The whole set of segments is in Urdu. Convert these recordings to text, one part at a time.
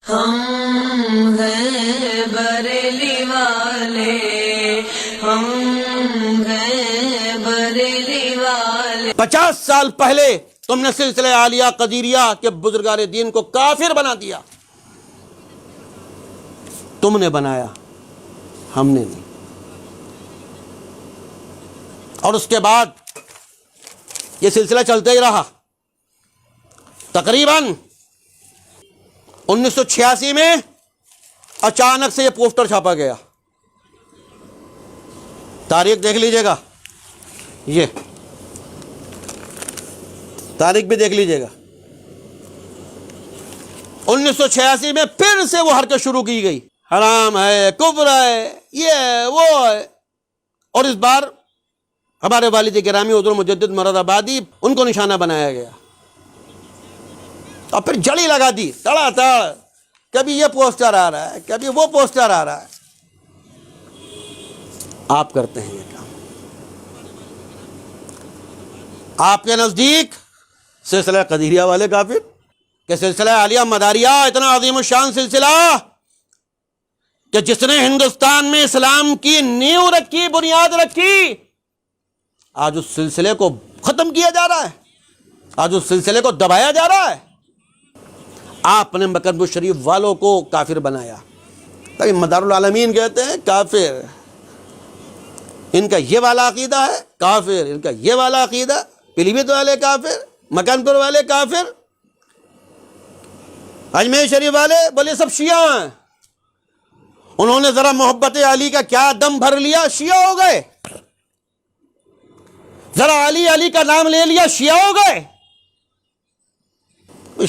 ہم ہیں بریلی والے، ہم ہیں بریلی والے۔ 50 سال پہلے تم نے سلسلہ عالیہ قدیریہ کے بزرگان دین کو کافر بنا دیا، تم نے بنایا، ہم نے نہیں۔ اور اس کے بعد یہ سلسلہ چلتا ہی رہا۔ تقریباً 1986 میں اچانک سے یہ پوسٹر چھاپا گیا، تاریخ دیکھ لیجئے گا، یہ تاریخ بھی دیکھ لیجئے گا۔ 1986 میں پھر سے وہ حرکت شروع کی گئی، حرام ہے، کفر ہے، یہ وہ ہے۔ اور اس بار ہمارے والد گرامی حضور مجدد مراد آبادی ان کو نشانہ بنایا گیا، اور پھر جڑی لگا دی تڑا تڑ، کبھی یہ پوسٹر آ رہا ہے، کبھی وہ پوسٹر آ رہا ہے۔ آپ کرتے ہیں یہ کام، آپ کے نزدیک سلسلہ قدیریہ والے کافر، کہ سلسلہ عالیہ مداریہ اتنا عظیم الشان سلسلہ کہ جس نے ہندوستان میں اسلام کی نیو رکھی، بنیاد رکھی، آج اس سلسلے کو ختم کیا جا رہا ہے، آج اس سلسلے کو دبایا جا رہا ہے۔ آپ نے مکن پور شریف والوں کو کافر بنایا، تبھی مدار العالمین کہتے ہیں کافر، ان کا یہ والا عقیدہ ہے کافر، ان کا یہ والا عقیدہ، پیلی بھیت والے کافر، مکان پور والے کافر، اجمیر شریف والے بولے سب شیعہ ہیں۔ انہوں نے ذرا محبت علی کا کیا دم بھر لیا، شیعہ ہو گئے، ذرا علی علی کا نام لے لیا، شیعہ ہو گئے۔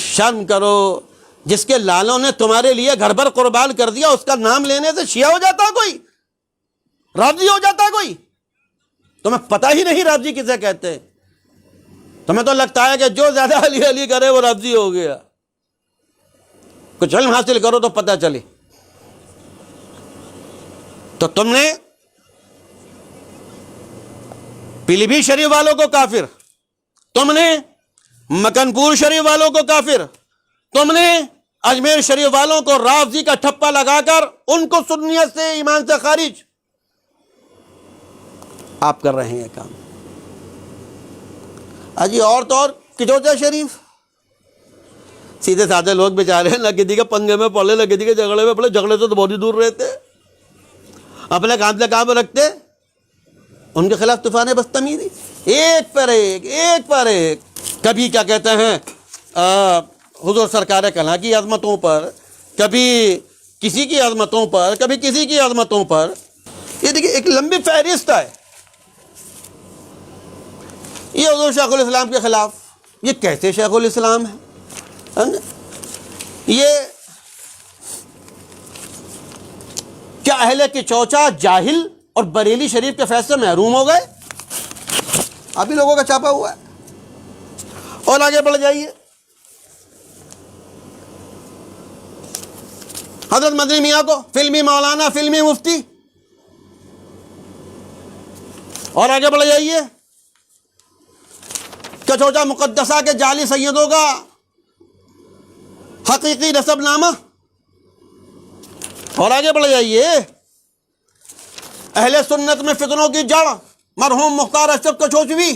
شرم کرو، جس کے لالوں نے تمہارے لیے گھر بھر قربان کر دیا، اس کا نام لینے سے شیعہ ہو جاتا کوئی، رافضی ہو جاتا کوئی؟ تمہیں پتہ ہی نہیں رافضی کسے کہتے ہیں، تمہیں تو لگتا ہے کہ جو زیادہ علی علی کرے وہ رافضی ہو گیا۔ کچھ علم حاصل کرو تو پتہ چلے۔ تو تم نے پیلی بھیت شریف والوں کو کافر، تم نے مکن پور شریف والوں کو کافر، تم نے اجمیر شریف والوں کو رافضی کا ٹھپا لگا کر ان کو سنیت سے، ایمان سے خارج، آپ کر رہے ہیں یہ کام۔ اجی اور تو اور کچوچا شریف، سیدھے سادھے لوگ بیچارے نہ کسی کے پنگے میں پڑے، نہ کسی کے جھگڑے میں پڑے، جھگڑے سے تو بہت ہی دور رہتے، اپنے کام سے کام رکھتے، ان کے خلاف طوفان بدتمیزی، ایک پر ایک، ایک پر ایک۔ کبھی کیا کہتے ہیں حضور سرکار کلام کی عظمتوں پر، کبھی کسی کی عظمتوں پر، کبھی کسی کی عظمتوں پر۔ یہ دیکھیں ایک لمبی فہرست ہے۔ یہ حضور شیخ الاسلام کے خلاف، یہ کیسے شیخ الاسلام ہے؟ یہ کیا اہل کی چوچا جاہل اور بریلی شریف کے فیصلے محروم ہو گئے؟ ابھی لوگوں کا چھاپا ہوا ہے۔ اور آگے بڑھ جائیے، حضرت مدنی میاں کو فلمی مولانا، فلمی مفتی۔ اور آگے بڑھ جائیے، کچوچا مقدسہ کے جعلی سیدوں کا حقیقی نسب نامہ۔ اور آگے بڑھ جائیے، اہل سنت میں فتنوں کی جڑ مرحوم مختار اشرف کچوچوی،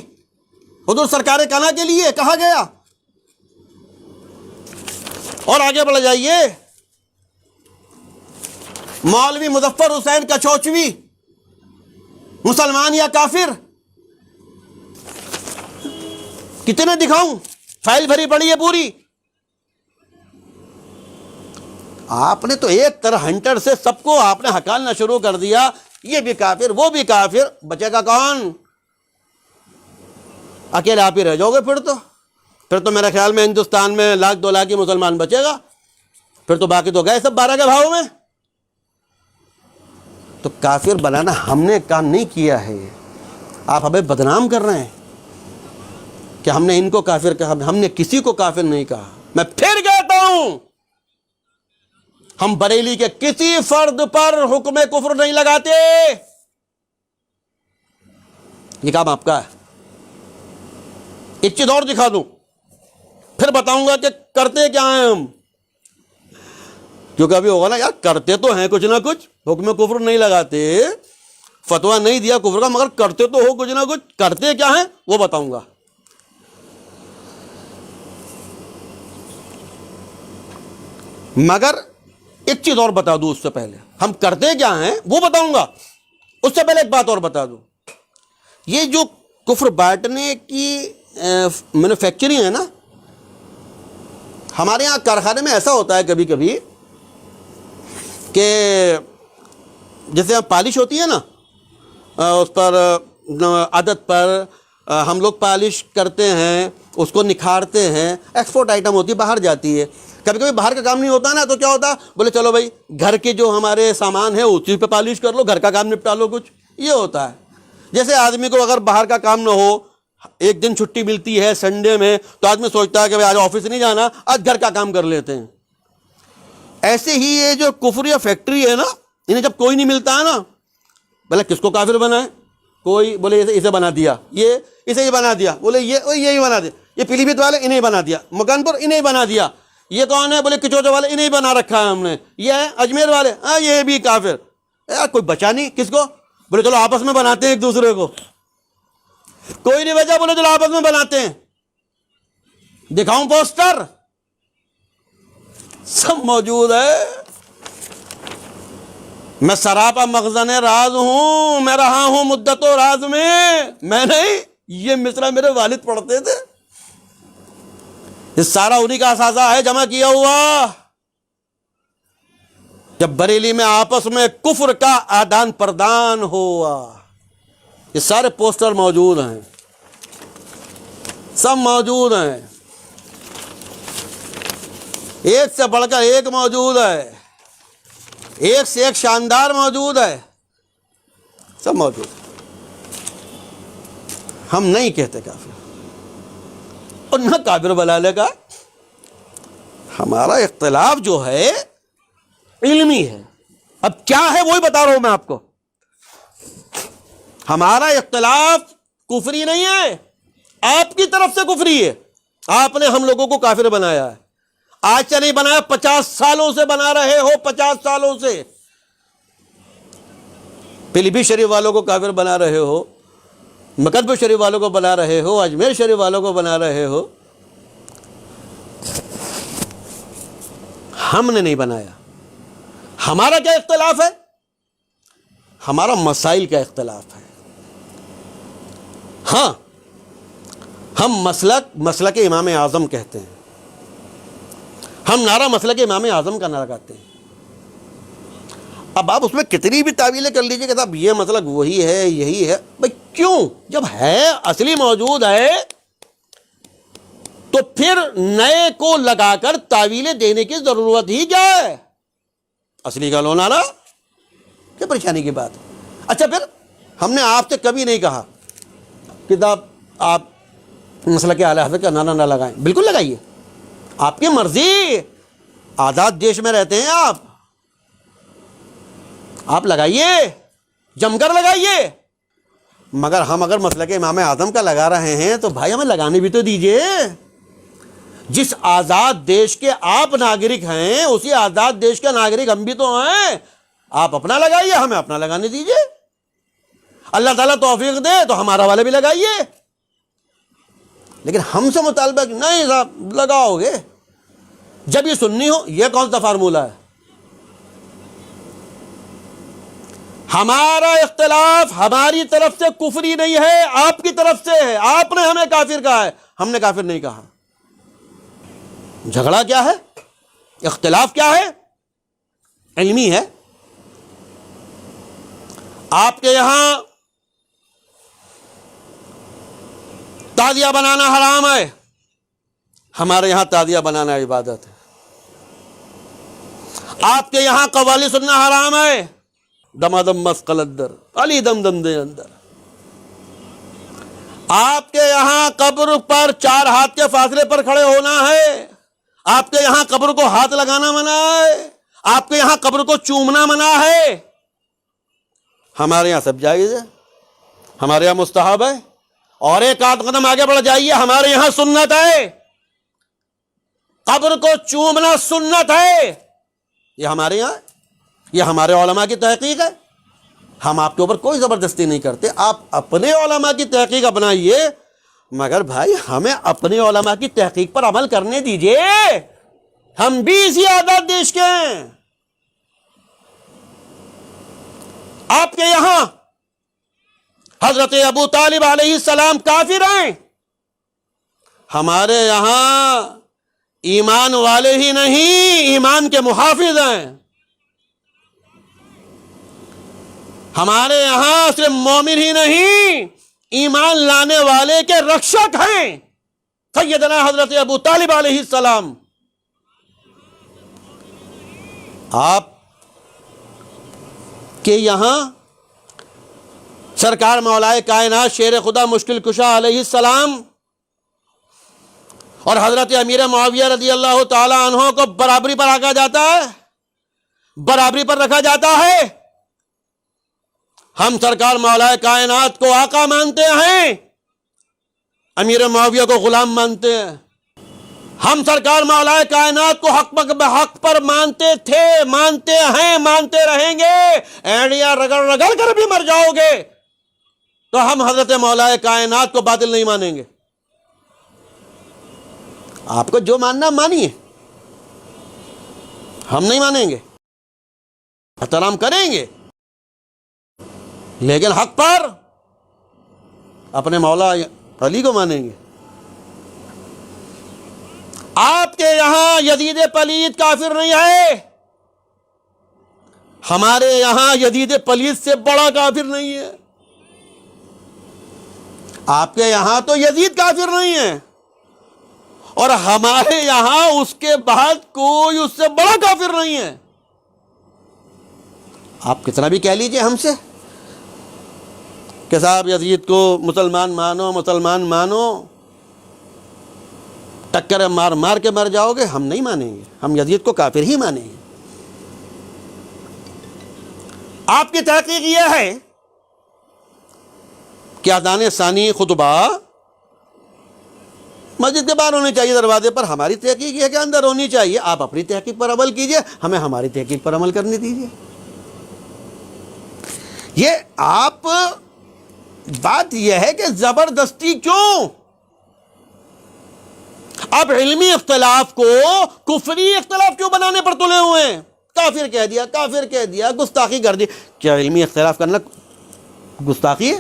حضور سرکار کنا کے لیے کہا گیا۔ اور آگے بڑھ جائیے، مولوی مظفر حسین کچوچوی، مسلمان یا کافر؟ کتنے دکھاؤں؟ فائل بھری پڑی ہے پوری۔ آپ نے تو ایک طرح ہنٹر سے سب کو آپ نے ہکالنا شروع کر دیا، یہ بھی کافر، وہ بھی کافر، بچے گا کون؟ اکیلے آپ ہی رہ جاؤ گے پھر تو میرے خیال میں ہندوستان میں 1,00,000 2 لاکھ کی مسلمان بچے گا، پھر تو باقی تو گئے سب 12 کے بھاؤ میں۔ تو کافر بنانا ہم نے کام نہیں کیا ہے، آپ ہمیں بدنام کر رہے ہیں کہ ہم نے ان کو کافر کہا، ہم نے کسی کو کافر نہیں کہا۔ میں پھر کہتا ہوں، ہم بریلی کے کسی فرد پر حکم کفر نہیں لگاتے، یہ کام آپ کا ہے۔ ایک چیز اور دکھا دوں، پھر بتاؤں گا کہ کرتے کیا ہیں ہم۔ کیونکہ ابھی ہوگا نا یار کرتے تو ہیں کچھ نہ کچھ, حکم کفر نہیں لگاتے, فتویٰ نہیں دیا کفر کا, مگر کرتے تو ہو کچھ نہ کچھ. کرتے کیا ہیں وہ بتاؤں گا. مگر ایک چیز اور بتا دوں اس سے پہلے, ہم کرتے کیا ہیں وہ بتاؤں گا, اس سے پہلے ایک بات اور بتا دوں. یہ جو کفر بانٹنے کی مینوفیکچرنگ ہے نا, ہمارے یہاں کارخانے میں ایسا ہوتا ہے کبھی کبھی کہ جیسے پالش ہوتی ہے نا, اس پر عادت پر ہم لوگ پالش کرتے ہیں, اس کو نکھارتے ہیں, ایکسپورٹ آئٹم ہوتی ہے, باہر جاتی ہے. کبھی کبھی باہر کا کام نہیں ہوتا نا, تو کیا ہوتا, بولے چلو بھائی گھر کے جو ہمارے سامان ہیں اسی پہ پالش کر لو, گھر کا کام نپٹا لو کچھ. یہ ہوتا ہے. جیسے آدمی کو اگر باہر کا کام نہ ہو, ایک دن چھٹی ملتی ہے سنڈے میں, تو آدمی سوچتا ہے کہ آج آفس نہیں جانا, آج گھر کا کام کر لیتے ہیں. ایسے ہی یہ جو کفر یا فیکٹری ہے نا, انہیں جب کوئی نہیں ملتا ہے نا, بولے کس کو کافر بنائے, کوئی بولے اسے بنا دیا, یہ اسے یہ بنا دیا, بولے یہی بنا دیا, یہ پیلی بھیت والے انہیں بنا دیا, مکان پور انہیں بنا دیا, یہ کون ہے, بولے کچوچے والے انہیں بنا رکھا ہے ہم نے, یہ ہے اجمیر والے, ہاں یہ بھی کافر. یار کوئی بچا نہیں, کس کو, بولے چلو آپس میں بناتے ہیں ایک دوسرے کو. کوئی نہیں بچا, بولے چلو آپس میں بناتے ہیں. دکھاؤں پوسٹر, سب موجود ہے. میں سراپا مخزن راز ہوں, میں رہا ہوں مدت و راز میں نہیں. یہ مصرع میرے والد پڑھتے تھے. یہ سارا انہی کا اثاثہ ہے جمع کیا ہوا. جب بریلی میں آپس میں کفر کا آدان پردان ہوا, یہ سارے پوسٹر موجود ہیں, سب موجود ہیں, ایک سے بڑھ کر ایک موجود ہے, ایک سے ایک شاندار موجود ہے, سب موجود ہے. ہم نہیں کہتے کافر, اور نہ کافر بلالے کا. ہمارا اختلاف جو ہے علمی ہے. اب کیا ہے وہی بتا رہا ہوں میں آپ کو. ہمارا اختلاف کفری نہیں ہے, آپ کی طرف سے کفری ہے. آپ نے ہم لوگوں کو کافر بنایا ہے. آج سے نہیں بنایا, 50 سالوں سے بنا رہے ہو, 50 سالوں سے. پیلی بھیت شریف والوں کو کافر بنا رہے ہو, مکن پور شریف والوں کو بنا رہے ہو, اجمیر شریف والوں کو بنا رہے ہو. ہم نے نہیں بنایا. ہمارا کیا اختلاف ہے, ہمارا مسائل کا اختلاف ہے. ہاں ہم مسلک امام اعظم کہتے ہیں, ہم نعرہ مسلک امام اعظم کا نعرہ کہتے ہیں. اب آپ اس میں کتنی بھی تعویلیں کر لیجئے کہ صاحب یہ مسلک وہی ہے, یہی ہے. بھائی کیوں, جب ہے اصلی موجود ہے تو پھر نئے کو لگا کر تعویلیں دینے کی ضرورت ہی کیا ہے. اصلی کا لو نعرہ, کیا پریشانی کی بات. اچھا پھر ہم نے آپ سے کبھی نہیں کہا کہ آپ مسلک اعلی حضرت کا نعرہ نہ لگائیں. بالکل لگائیے, آپ کی مرضی, آزاد دیش میں رہتے ہیں آپ لگائیے, جم کر لگائیے. مگر ہم اگر مسلک امام اعظم کا لگا رہے ہیں تو بھائی ہمیں لگانے بھی تو دیجئے. جس آزاد دیش کے آپ ناگرک ہیں, اسی آزاد دیش کے ناگرک ہم بھی تو ہیں. آپ اپنا لگائیے, ہمیں اپنا لگانے دیجئے. اللہ تعالیٰ توفیق دے تو ہمارا والے بھی لگائیے. لیکن ہم سے مطالبہ نہیں صاحب لگاؤ گے, جب یہ سننی ہو. یہ کون سا فارمولہ ہے. ہمارا اختلاف ہماری طرف سے کفری نہیں ہے, آپ کی طرف سے ہے. آپ نے ہمیں کافر کہا ہے, ہم نے کافر نہیں کہا. جھگڑا کیا ہے, اختلاف کیا ہے, علمی ہے. آپ کے یہاں تازیہ بنانا حرام ہے, ہمارے یہاں تازیہ بنانا عبادت ہے. آپ کے یہاں قوالی سننا حرام ہے, دمادم مسقل اندر علی دم دم دے اندر. آپ کے یہاں قبر پر 4 ہاتھ کے فاصلے پر کھڑے ہونا ہے, آپ کے یہاں قبر کو ہاتھ لگانا منع ہے, آپ کے یہاں قبر کو چومنا منع ہے. ہمارے یہاں سب جائز ہے, ہمارے یہاں مستحب ہے. اور ایک آدھ قدم آگے بڑھ جائیے, ہمارے یہاں سنت ہے, قبر کو چومنا سنت ہے. یہ ہمارے یہاں ہے، یہ ہمارے علماء کی تحقیق ہے. ہم آپ کے اوپر کوئی زبردستی نہیں کرتے، آپ اپنے علماء کی تحقیق اپنائیے، مگر بھائی ہمیں اپنے علماء کی تحقیق پر عمل کرنے دیجئے. ہم بھی اسی آزاد دیش کے ہیں. آپ کے یہاں حضرت ابو طالب علیہ السلام کافر ہیں، ہمارے یہاں ایمان والے ہی نہیں، ایمان کے محافظ ہیں. ہمارے یہاں صرف مومن ہی نہیں، ایمان لانے والے کے رکشک ہیں سیدنا حضرت ابو طالب علیہ السلام. آپ کے یہاں سرکار مولائے کائنات شیر خدا مشکل کشا علیہ السلام اور حضرت امیر معاویہ رضی اللہ تعالی عنہ کو برابری پر رکھا جاتا ہے، برابری پر رکھا جاتا ہے. ہم سرکار مولائے کائنات کو آقا مانتے ہیں، امیر معاویہ کو غلام مانتے ہیں. ہم سرکار مولائے کائنات کو حق پر مانتے تھے، مانتے ہیں، مانتے رہیں گے. اینڈیاں رگڑ رگڑ کر بھی مر جاؤ گے تو ہم حضرت مولائے کائنات کو باطل نہیں مانیں گے. آپ کو جو ماننا مانیے، ہم نہیں مانیں گے، احترام کریں گے، لیکن حق پر اپنے مولا علی کو مانیں گے. آپ کے یہاں یزید پلید کافر نہیں ہے، ہمارے یہاں یزید پلید سے بڑا کافر نہیں ہے. آپ کے یہاں تو یزید کافر نہیں ہے اور ہمارے یہاں اس کے بعد کوئی اس سے بڑا کافر نہیں ہے. آپ کتنا بھی کہہ لیجئے ہم سے کہ صاحب یزید کو مسلمان مانو، مسلمان مانو، ٹکر مار مار کے مر جاؤ گے، ہم نہیں مانیں گے. ہم یزید کو کافر ہی مانیں گے. آپ کی تحقیق یہ ہے کہ اذان ثانی خطبہ مسجد کے باہر ہونی چاہیے دروازے پر. ہماری تحقیق یہ ہے کہ اندر ہونی چاہیے. آپ اپنی تحقیق پر عمل کیجئے، ہمیں ہماری تحقیق پر عمل کرنے دیجئے. یہ آپ بات یہ ہے کہ زبردستی کیوں؟ آپ علمی اختلاف کو کفری اختلاف کیوں بنانے پر تلے ہوئے ہیں؟ کافر کہہ دیا، کافر کہہ دیا، گستاخی کر دی. کیا علمی اختلاف کرنا گستاخی ہے؟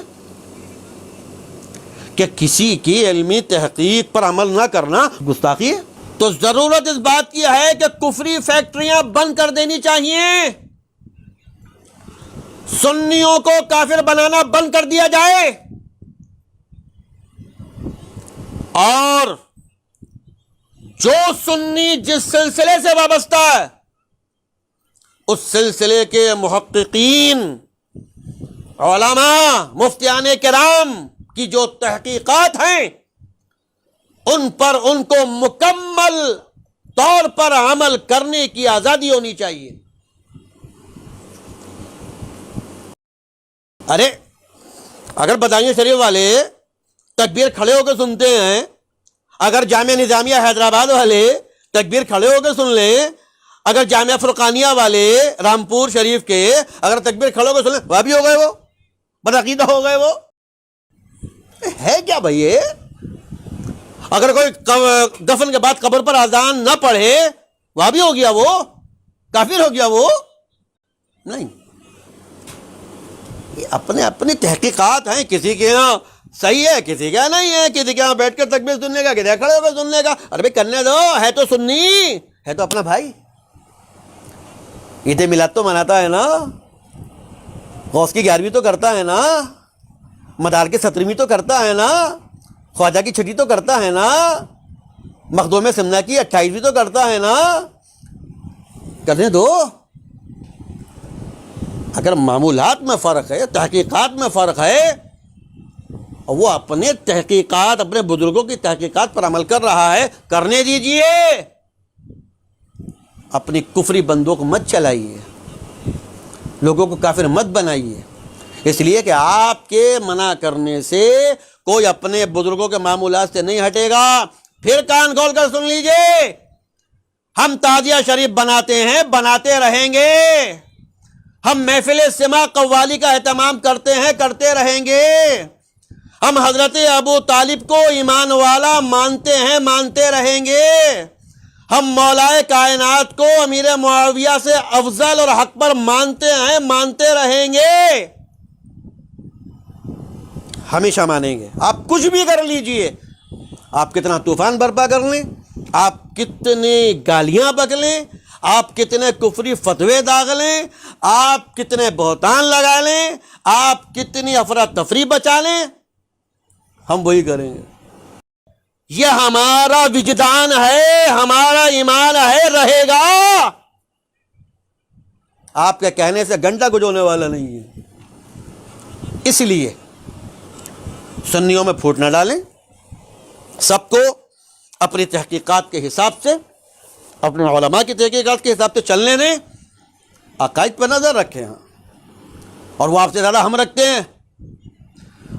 کہ کسی کی علمی تحقیق پر عمل نہ کرنا گستاخی ہے؟ تو ضرورت اس بات کی ہے کہ کفری فیکٹریاں بند کر دینی چاہیے، سنیوں کو کافر بنانا بند کر دیا جائے، اور جو سنی جس سلسلے سے وابستہ ہے اس سلسلے کے محققین، علماء، مفتیان کرام کی جو تحقیقات ہیں ان پر ان کو مکمل طور پر عمل کرنے کی آزادی ہونی چاہیے. ارے اگر بدائیوں شریف والے تکبیر کھڑے ہو کے سنتے ہیں، اگر جامعہ نظامیہ حیدرآباد والے تکبیر کھڑے ہو کے سن لیں، اگر جامعہ فرقانیہ والے رامپور شریف کے اگر تکبیر کھڑے ہو کے سن لیں، وہ بھی ہو گئے، وہ بدعقیدہ ہو گئے. وہ ہے کیا بھائی یہ؟ اگر کوئی دفن کے بعد قبر پر اذان نہ پڑھے، وہ بھی ہو گیا، وہ کافر ہو گیا؟ وہ نہیں. یہ اپنے اپنی تحقیقات ہیں. کسی کے یہاں صحیح ہے، کسی کے یہاں نہیں ہے، کسی کے یہاں بیٹھ کر تکبیر سننے کا، کسی کھڑے ہو کر سننے کا. ارے بھائی کرنے دو، ہے تو سنی، ہے تو اپنا بھائی. عید میلاد تو مناتا ہے نا، غوث کی 11ویں تو کرتا ہے نا، مدار کی 17ویں تو کرتا ہے نا، خواجہ کی چھٹی تو کرتا ہے نا، مخدوم سمنا کی 28ویں تو کرتا ہے نا. کرنے دو. اگر معمولات میں فرق ہے، تحقیقات میں فرق ہے، اور وہ اپنے تحقیقات، اپنے بزرگوں کی تحقیقات پر عمل کر رہا ہے، کرنے دیجئے. اپنی کفری بندوق مت چلائیے، لوگوں کو کافر مت بنائیے. اس لیے کہ آپ کے منع کرنے سے کوئی اپنے بزرگوں کے معمولات سے نہیں ہٹے گا. پھر کان کھول کر سن لیجئے، ہم تعزیہ شریف بناتے ہیں، بناتے رہیں گے، ہم محفل سماع قوالی کا اہتمام کرتے ہیں، کرتے رہیں گے، ہم حضرت ابو طالب کو ایمان والا مانتے ہیں، مانتے رہیں گے، ہم مولائے کائنات کو امیر معاویہ سے افضل اور حق پر مانتے ہیں، مانتے رہیں گے، ہمیشہ مانیں گے۔ آپ کچھ بھی کر لیجئے، آپ کتنا طوفان برپا کر لیں، آپ کتنی گالیاں بک لیں، آپ کتنے کفری فتوے داغ لیں، آپ کتنے بہتان لگا لیں، آپ کتنی افراتفری بچا لیں، ہم وہی کریں گے۔ یہ ہمارا وجدان ہے، ہمارا ایمان ہے، رہے گا۔ آپ کے کہنے سے گھنٹہ کچھ ہونے والا نہیں ہے۔ اس لیے سنیوں میں پھوٹ نہ ڈالیں، سب کو اپنی تحقیقات کے حساب سے، اپنے علماء کی تحقیقات کے حساب سے چلنے دیں، عقائد پر نظر رکھیں، ہاں، اور وہ آپ سے زیادہ ہم رکھتے ہیں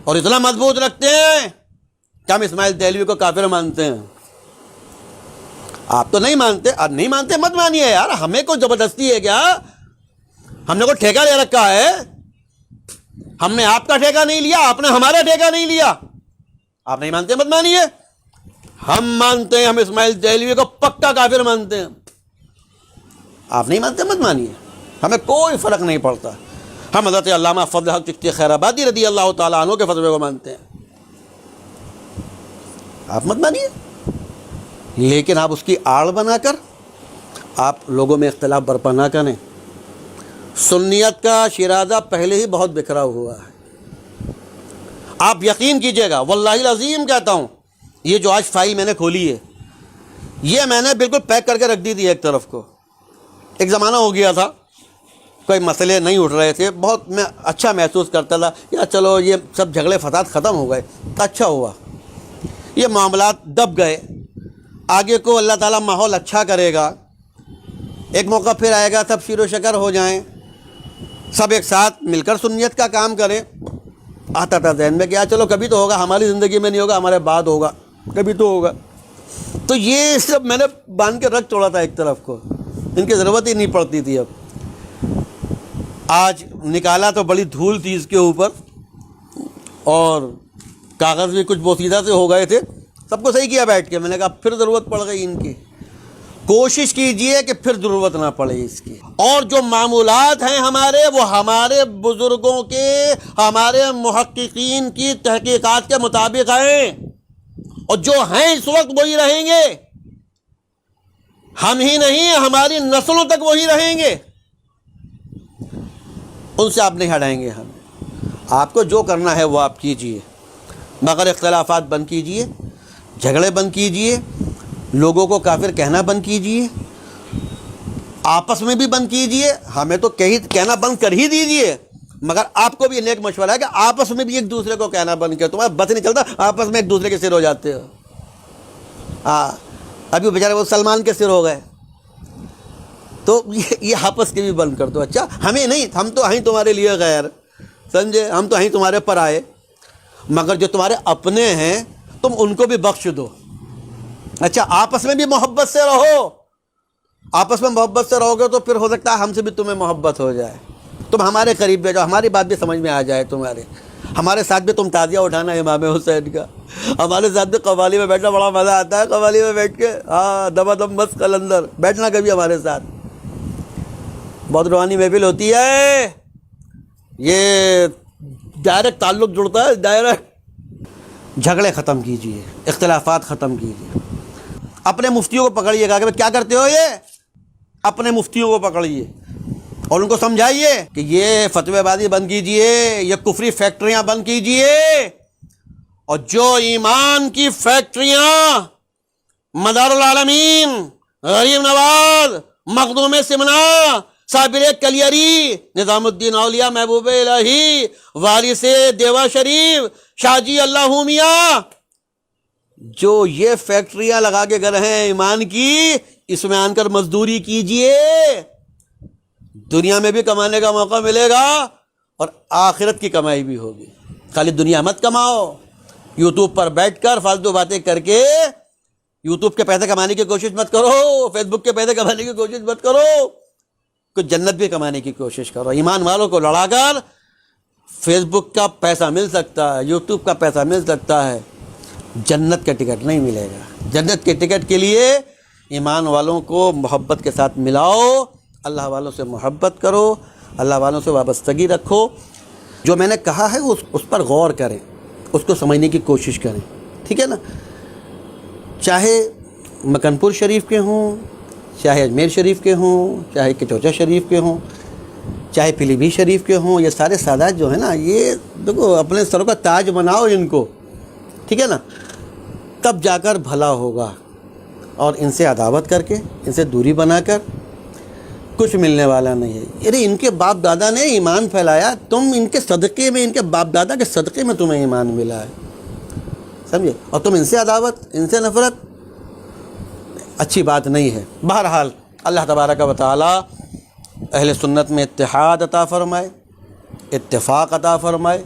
اور اتنا مضبوط رکھتے ہیں کہ ہم اسماعیل دہلوی کو کافر مانتے ہیں۔ آپ تو نہیں مانتے، نہیں مانتے مت مانیے یار، ہمیں کوئی زبردستی ہے کیا؟ ہم نے کوئی ٹھیکہ لے رکھا ہے؟ ہم نے آپ کا ٹھیکہ نہیں لیا، آپ نے ہمارا ٹھیکہ نہیں لیا۔ آپ نہیں مانتے مت مانیے، ہم مانتے ہیں، ہم اسماعیل دہلوی کو پکا کافر مانتے ہیں۔ آپ نہیں مانتے مت مانیے، ہمیں کوئی فرق نہیں پڑتا۔ ہم حضرت علامہ فضل حق چشتی خیرآبادی رضی اللہ تعالیٰ عنہ کے فتوے کو مانتے ہیں، آپ مت مانیے، لیکن آپ اس کی آڑ بنا کر آپ لوگوں میں اختلاف برپا نہ کریں۔ سنیت کا شیرازہ پہلے ہی بہت بکھرا ہوا ہے، آپ یقین کیجئے گا، واللہ العظیم کہتا ہوں، یہ جو آج فائل میں نے کھولی ہے، یہ میں نے بالکل پیک کر کے رکھ دی تھی ایک طرف کو۔ ایک زمانہ ہو گیا تھا، کوئی مسئلے نہیں اٹھ رہے تھے، بہت میں اچھا محسوس کرتا تھا، یا چلو یہ سب جھگڑے فساد ختم ہو گئے، اچھا ہوا، یہ معاملات دب گئے، آگے کو اللہ تعالیٰ ماحول اچھا کرے گا، ایک موقع پھر آئے گا، سب شیر و شکر ہو جائیں، سب ایک ساتھ مل کر سنیت کا کام کریں۔ آتا تھا ذہن میں کہ چلو کبھی تو ہوگا، ہماری زندگی میں نہیں ہوگا، ہمارے بعد ہوگا، کبھی تو ہوگا۔ تو یہ سب میں نے باندھ کے رکھ چھوڑا تھا ایک طرف کو، ان کی ضرورت ہی نہیں پڑتی تھی۔ اب آج نکالا تو بڑی دھول تھی اس کے اوپر، اور کاغذ بھی کچھ بوسیدہ سے ہو گئے تھے، سب کو صحیح کیا بیٹھ کے۔ میں نے کہا پھر ضرورت پڑ گئی ان کی، کوشش کیجئے کہ پھر ضرورت نہ پڑے اس کی۔ اور جو معمولات ہیں ہمارے، وہ ہمارے بزرگوں کے، ہمارے محققین کی تحقیقات کے مطابق ہیں، اور جو ہیں اس وقت وہی رہیں گے، ہم ہی نہیں، ہماری نسلوں تک وہی رہیں گے، ان سے آپ نہیں ہٹائیں گے ہم۔ آپ کو جو کرنا ہے وہ آپ کیجئے، مگر اختلافات بند کیجئے، جھگڑے بند کیجئے، لوگوں کو کافر کہنا بند کیجئے، آپس میں بھی بند کیجئے۔ ہمیں تو کہنا بند کر ہی دیجئے، مگر آپ کو بھی نیک مشورہ ہے کہ آپس میں بھی ایک دوسرے کو کہنا بند کر۔ تمہارا بس نہیں چلتا، آپس میں ایک دوسرے کے سر ہو جاتے ہو۔ ابھی بیچارے وہ سلمان کے سر ہو گئے، تو یہ آپس کے بھی بند کر دو۔ اچھا ہمیں نہیں، ہم تو ہیں تمہارے لیے غیر، سمجھے، ہم تو ہیں تمہارے پر آئے، مگر جو تمہارے اپنے ہیں تم ان کو بھی بخش دو۔ اچھا آپس میں بھی محبت سے رہو، آپس میں محبت سے رہو گے تو پھر ہو سکتا ہے ہم سے بھی تمہیں محبت ہو جائے، تم ہمارے قریب بھی جاؤ، ہماری بات بھی سمجھ میں آ جائے تمہارے، ہمارے ساتھ بھی تم تعزیہ اٹھانا امام حسین کا، ہمارے ساتھ بھی قوالی میں بیٹھنا بڑا مزہ آتا ہے، قوالی میں بیٹھ کے دما دم مست قلندر بیٹھنا کبھی ہمارے ساتھ، بہت روحانی محفل ہوتی ہے، یہ ڈائریکٹ تعلق جڑتا ہے، ڈائریکٹ۔ جھگڑے ختم کیجئے، اختلافات ختم کیجئے، اپنے مفتیوں کو پکڑیے گا کہ کیا کرتے ہو، یہ اپنے مفتیوں کو پکڑیے اور ان کو سمجھائیے کہ یہ فتوی بازی بند کیجئے، یہ کفری فیکٹریاں بند کیجئے، اور جو ایمان کی فیکٹریاں مدار العالمین، غریب نواز، مخدوم سمنا، صابر کلیری، نظام الدین اولیاء، محبوب الہی، وارث دیوا شریف، شاہ جی اللہ میاں، جو یہ فیکٹریاں لگا کے گئے ہیں ایمان کی، اس میں آن کر مزدوری کیجئے، دنیا میں بھی کمانے کا موقع ملے گا اور آخرت کی کمائی بھی ہوگی۔ خالی دنیا مت کماؤ، یوٹیوب پر بیٹھ کر فالتو باتیں کر کے یوٹیوب کے پیسے کمانے کی کوشش مت کرو، فیس بک کے پیسے کمانے کی کوشش مت کرو، کچھ جنت بھی کمانے کی کوشش کرو۔ ایمان والوں کو لڑا کر فیس بک کا پیسہ مل سکتا ہے، یوٹیوب کا پیسہ مل سکتا ہے، جنت کا ٹکٹ نہیں ملے گا۔ جنت کے ٹکٹ کے لیے ایمان والوں کو محبت کے ساتھ ملاؤ، اللہ والوں سے محبت کرو، اللہ والوں سے وابستگی رکھو۔ جو میں نے کہا ہے اس پر غور کریں، اس کو سمجھنے کی کوشش کریں، ٹھیک ہے نا؟ چاہے مکن پور شریف کے ہوں، چاہے اجمیر شریف کے ہوں، چاہے کچوچا شریف کے ہوں، چاہے پیلی بھیت شریف کے ہوں، یہ سارے سادات جو ہیں نا، یہ دیکھو اپنے سروں کا تاج بناؤ ان کو، ٹھیک ہے نا؟ تب جا کر بھلا ہوگا۔ اور ان سے عداوت کر کے، ان سے دوری بنا کر کچھ ملنے والا نہیں ہے۔ یعنی ان کے باپ دادا نے ایمان پھیلایا، تم ان کے صدقے میں، ان کے باپ دادا کے صدقے میں تمہیں ایمان ملا ہے، سمجھے؟ اور تم ان سے عداوت، ان سے نفرت، اچھی بات نہیں ہے۔ بہرحال اللہ تبارک و تعالی اہل سنت میں اتحاد عطا فرمائے، اتفاق عطا فرمائے،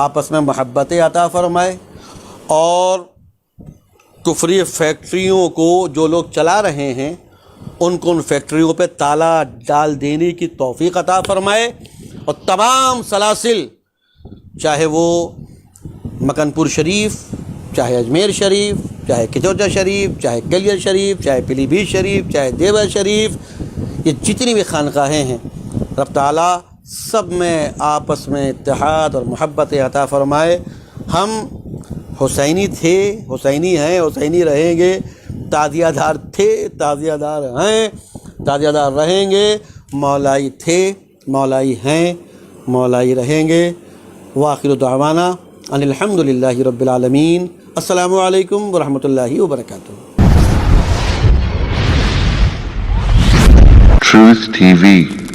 آپس میں محبتیں عطا فرمائے، اور کفری فیکٹریوں کو جو لوگ چلا رہے ہیں ان کو ان فیکٹریوں پہ تالا ڈال دینے کی توفیق عطا فرمائے، اور تمام سلاسل، چاہے وہ مکن پور شریف، چاہے اجمیر شریف، چاہے کچوچا شریف، چاہے گلیر شریف، چاہے پیلی بھیت شریف، چاہے دیوبند شریف، یہ جتنی بھی خانقاہیں ہیں، رب تعالیٰ سب میں آپس میں اتحاد اور محبت عطا فرمائے۔ ہم حسینی تھے، حسینی ہیں، حسینی رہیں گے، تعزیہ دار تھے، تعزیہ دار ہیں، تعزیہ دار رہیں گے، مولائی تھے، مولائی ہیں، مولائی رہیں گے۔ وآخر دعوانا ان الحمد للہ رب العالمین۔ السلام علیکم ورحمۃ اللہ وبرکاتہ۔ Truth TV.